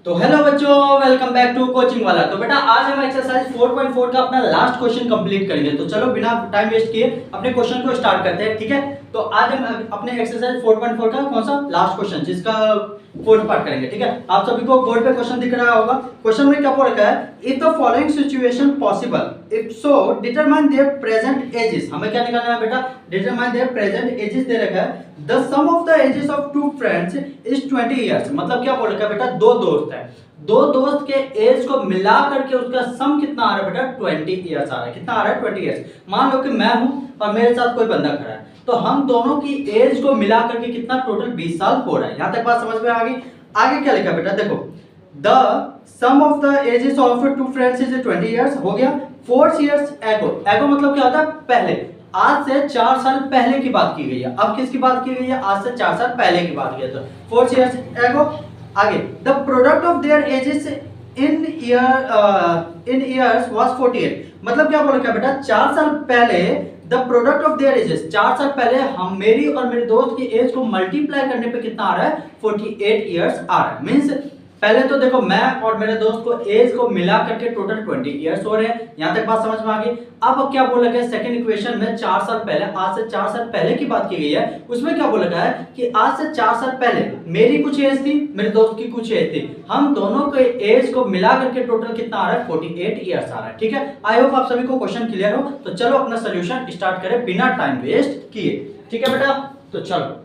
तो हेलो बच्चों, welcome back to coaching वाला। तो बेटा आज हम एक्सरसाइज 4.4 का अपना लास्ट क्वेश्चन कंप्लीट करेंगे। तो चलो बिना टाइम वेस्ट किए अपने क्वेश्चन को स्टार्ट करते हैं, ठीक है। तो आज हम अपने एक्सरसाइज 4.4 का कौन सा लास्ट क्वेश्चन जिसका फोर्थ पार्ट करेंगे, ठीक है। आप सभी को बोर्ड पे क्वेश्चन दिख रहा होगा। क्वेश्चन में क्या बोल रखा है, if the following situation possible, if so determine their present ages. हमें क्या निकालना है बेटा, डिटरमाइन देयर प्रेजेंट एजेस दे रखा है। The sum of the ages of two friends is 20 years. मतलब क्या बोल रखा है बेटा, दो दोस्त हैं, दो दोस्त के एज को मिला करके उसका सम कितना आ रहा है बेटा, 20 इयर्स आ रहा है। कितना आ रहा है, 20 इयर्स। मान लो कि मैं हूं और मेरे साथ कोई बंदा खड़ा है, तो हम दोनों की एज को मिला करके कितना टोटल 20 साल हो रहा है। यहां तक बात समझ में आ गई। आगे क्या लिखा बेटा, देखो the sum of the ages of two friends is 20 years. हो गया 4 इयर्स एगो। एगो मतलब क्या होता है, पहले। आज से 4 साल पहले की बात की गई है। अब किसकी बात की गई है, आज से 4 साल पहले की बात की है। तो 4 इयर्स एगो। आगे the product of their edges in years was 48। मतलब क्या बोल रखा है बेटा, 4 साल पहले the product of their edges, 4 साल पहले हम मेरी और मेरे दोस्त की एज को मल्टीप्लाई करने पे कितना आ रहा है, 48 इयर्स आ रहा है। मींस पहले तो देखो मैं और मेरे दोस्त को एज को मिला करके टोटल 20 इयर्स हो रहे हैं। यहां तक बात समझ में आ गई। अब क्या बोला गया सेकंड इक्वेशन में, 4 साल पहले, आज से 4 साल पहले की बात की गई है। उसमें क्या बोला गया है कि आज से 4 साल पहले मेरी कुछ एज थी, मेरे दोस्त की कुछ एज थी, हम दोनों के एज को मिला करके टोटल कितना आ रहा है, 48 इयर्स आ रहा है, ठीक है। आई होप आप सभी को क्वेश्चन क्लियर हो। तो चलो अपना सोल्यूशन स्टार्ट करें बिना टाइम वेस्ट किए, ठीक है बेटा। तो चलो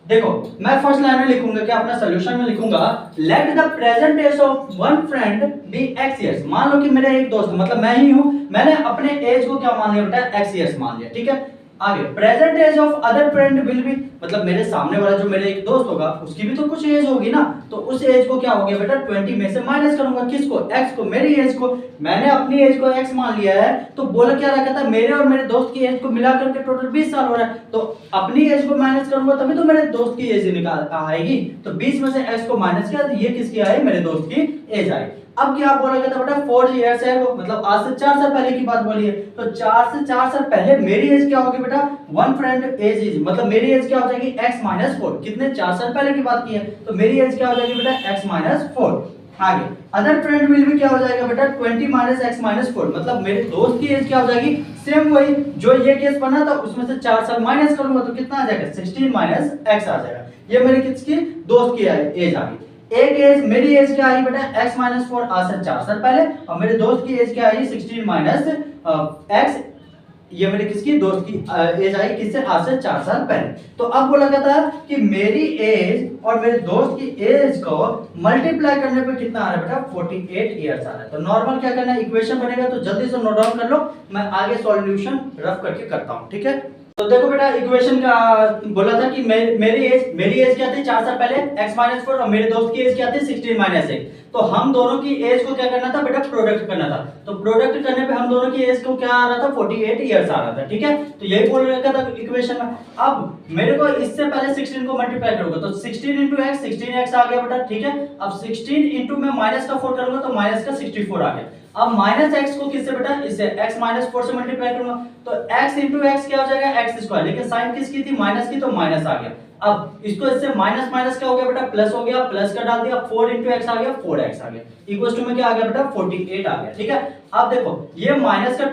देखो, मैं फर्स्ट लाइन में लिखूंगा कि अपना सॉल्यूशन में लिखूंगा, let the present age of one friend be x years. मान लो कि मेरा एक दोस्त, मतलब मैं ही हूं, मैंने अपने एज को क्या मान लिया बेटा, x इयर्स मान लिया, ठीक है। आगे present age of other friend will be, मतलब मेरे सामने वाला जो मेरे एक दोस्त होगा उसकी भी तो कुछ एज होगी ना। तो उस एज को क्या हो गया बेटा, 20 में से माइनस करूंगा। किसको, x को, मेरी एज को। मैंने अपनी एज को x मान लिया है, तो बोला क्या रखा था, मेरे और मेरे दोस्त की एज को मिला करके टोटल 20 साल हो रहा है। तो अपनी एज को माइनस करूंगा तभी तो मेरे दोस्त की एज निकाल आएगी। तो 20 में से x को माइनस किया तो ये किसकी आई, मेरे दोस्त की एज आई। अब क्या बोला गया था बेटा, 4 इयर्स है वो, मतलब आज से 4 साल पहले की बात बोली है। तो 4 से 4 साल पहले मेरी एज क्या होगी बेटा, वन फ्रेंड एज इज, मतलब मेरी एज क्या हो जाएगी, x माइनस 4। कितने, 4 साल पहले की बात की है, तो मेरी एज क्या हो जाएगी बेटा, x माइनस 4। आगे अदर फ्रेंड विल भी क्या हो जाएगा बेटा, 20 माइनस x माइनस 4। मतलब मेरे दोस्त की एज क्या हो जाएगी, सेम वही जो ये केस बना था उसमें से 4 साल माइनस करूंगा तो कितना आ जाएगा, 16 माइनस x आ जाएगा। ये मेरे किसकी, दोस्त की एज आ गई। एक एज, मेरी एज क्या आई बेटा, x माइनस 4 आज से 4 साल पहले, और मेरे दोस्त की एज क्या आई, 16 माइनस x। ये मेरे किसकी, दोस्त की एज आई, किससे, आज से 4 साल पहले। तो अब बोला गया था कि मेरी एज और मेरे दोस्त की एज को मल्टीप्लाई करने पे कितना आ रहा है बेटा, 48 इयर्स आ रहा है। तो नॉर्मल क्या करना है, इक्वेशन बनेगा तो जल्दी से नोट डाउन कर लो, मैं आगे सॉल्यूशन रफ करके करता हूं, ठीक है। तो देखो बेटा, इक्वेशन का बोला था कि मेरी एज क्या थी 4 साल पहले, x माइनस 4, और मेरे दोस्त की एज क्या थी, 16 माइनस 1। तो हम दोनों की एज को क्या करना था बेटा, प्रोडक्ट करना था। तो प्रोडक्ट करने पे हम दोनों की एज को क्या आ रहा था, 48 इयर्स आ रहा था, ठीक है। तो यही बोल रखा था इक्वेशन में। अब मेरे को इससे पहले 16 को मल्टीप्लाई करूंगा तो 16 into x, 16x आ गया बेटा, ठीक है। अब 16 into में माइनस का 4 करूंगा तो माइनस का 64 आ गया। अब माइनस x को किससे बेटा, इससे x माइनस 4 से मल्टीप्लाई करूंगा तो x into x क्या हो जाएगा, x स्क्वायर। लेकिन साइन किसकी थी, माइनस की, तो माइनस आ गया। अब इसको इससे माइनस माइनस क्या हो गया बेटा, प्लस हो गया, प्लस का डाल दिया, 4 into x आ गया, 4x आ गया, इक्वल्स टू में क्या आ गया बेटा, 48 आ गया, ठीक है। अब देखो ये माइनस का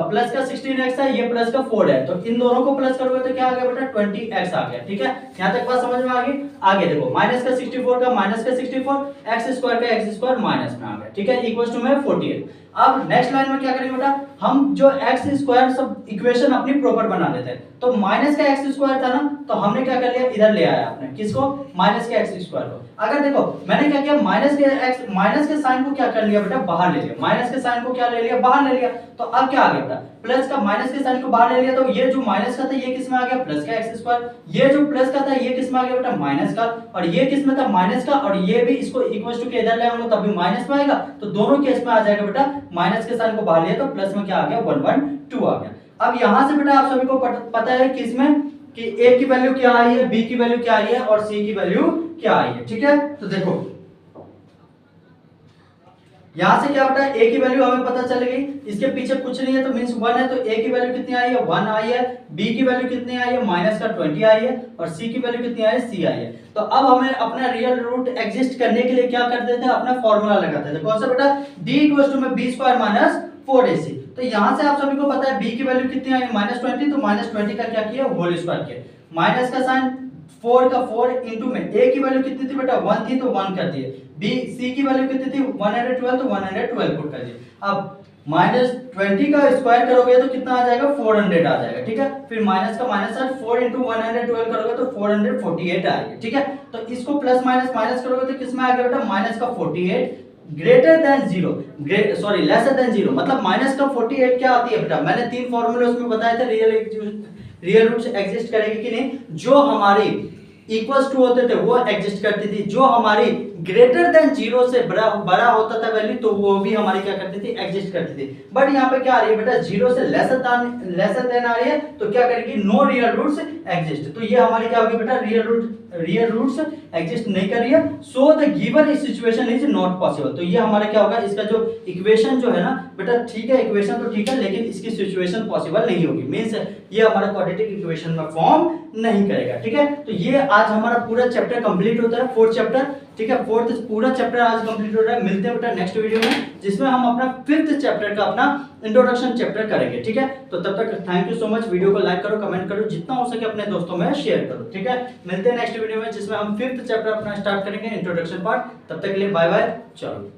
प्लस का 16x है, ये प्लस का 4 है, तो इन दोनों को प्लस करोगे तो क्या आ गया बेटा, 20x आ गया, ठीक है। यहां तक बात समझ में आ गई। आगे देखो माइनस का 64 का माइनस का 64, x स्क्वायर का x स्क्वायर माइनस में आ गया, ठीक है, इक्वल्स टू में 48। अब नेक्स्ट लाइन में क्या करेंगे बेटा, हम जो x स्क्वायर सब इक्वेशन अपनी प्रॉपर बना लेते हैं। तो माइनस का x स्क्वायर था ना, तो हमने क्या कर लिया, इधर ले आया आपने, किसको, माइनस के x स्क्वायर को। अगर देखो मैंने क्या किया, माइनस के साइन को क्या कर लिया बेटा, बाहर ले लिया, माइनस के साइन को क्या ले लिया, बाहर ले लिया। तो अब क्या आ गया बेटा, प्लस का, माइनस के साइन को बाहर ले लिया, तो ये जो माइनस का था ये किस में आ गया, प्लस का x स्क्वायर। ये जो प्लस का था ये किस में आ गया बेटा, माइनस का। और ये किस में था, माइनस का, और ये भी इसको इक्वल टू के इधर ले आऊंगा तब भी माइनस में आएगा। तो दोनों केस में आ जाएगा बेटा, माइनस के साइन को बाहर लिया तो प्लस में क्या आ गया, 112 आ गया। अब यहां से बेटा आप सभी को पता है किसमें, कि a की वैल्यू क्या आई है, b की वैल्यू क्या आई है, और c की वैल्यू क्या आई है, ठीक है। तो देखो यहाँ से क्या बेटा a की वैल्यू हमें पता चल गई, इसके पीछे कुछ नहीं है तो मींस 1 है, तो a की वैल्यू कितनी आई है 1 आई है, b की वैल्यू कितनी आई है माइनस का 20 आई है, और c की वैल्यू कितनी आई है c आई है। तो अब हमें अपना रियल रूट एग्जिस्ट करने के लिए क्या कर देते हैं, अपना फॉर्मूला लगाते हैं। कौन सा बेटा, d = b square minus 4ac। तो यहाँ से आप सभी को पता है b की वैल्यू कितनी आई है -20, तो -20 का क्या किया होल स्क्वायर किया, माइनस का साइन 4 का 4 इंटू में a की वैल्यू कितनी थी बेटा 1 थी तो 1 कर दिए, b c की वैल्यू कितनी थी 112 तो 112 पुट कर दिए। अब -20 का स्क्वायर करोगे तो कितना आ जाएगा 400 आ जाएगा, ठीक है। फिर माइनस का माइनस साइन 4 इंटू 112 करोगे तो 448 आएगा, ठीक है। तो इसको प्लस माइनस माइनस करोगे तो किसमें आएगा बेटा माइनस का 48 greater than zero, sorry lesser than zero, मतलब माइनस का 48 क्या आती है बेटा, मैंने 3 फॉर्मूले उसमें बताए थे रियल रूट्स एग्जिस्ट करेगी कि नहीं, जो हमारी इक्वल्स टू होते थे वो एग्जिस्ट करती थी, जो हमारी ग्रेटर देन जीरो से बड़ा होता था वैल्यू तो वो भी हमारी क्या करती थी एग्जिस्ट करती थी। बट यहाँ पे क्या आ रही है बेटा जीरो से लेसर देन आ रही है तो क्या करेगी नो रियल रूट्स एग्जिस्ट, तो ये हमारी क्या होगी बेटा रियल रूट्स एग्जिस्ट नहीं कर रही है, so the given situation is not possible. तो ये हमारा क्या होगा, इसका जो इक्वेशन जो है ना बेटा, ठीक है इक्वेशन तो ठीक है लेकिन इसकी सिचुएशन पॉसिबल नहीं होगी, मींस ये हमारा क्वाड्रेटिक इक्वेशन में फॉर्म नहीं करेगा, ठीक है। तो ये आज हमारा पूरा चैप्टर कंप्लीट होता है, 4th चैप्टर, ठीक है। 4th पूरा चैप्टर आज कंप्लीट हो रहा है। मिलते हैं बेटा नेक्स्ट वीडियो में जिसमें हम अपना 5th चैप्टर का अपना इंट्रोडक्शन चैप्टर करेंगे, ठीक है। तो तब तक thank you so much, video को लाइक करो, कमेंट करो, जितना हो सके अपने दोस्तों में शेयर करो, ठीक है। मिलते हैं नेक्स्ट वीडियो में जिसमें हम 5th चैप्टर अपना स्टार्ट करेंगे इंट्रोडक्शन पार्ट। तब तक के लिए बाय बाय, चलो।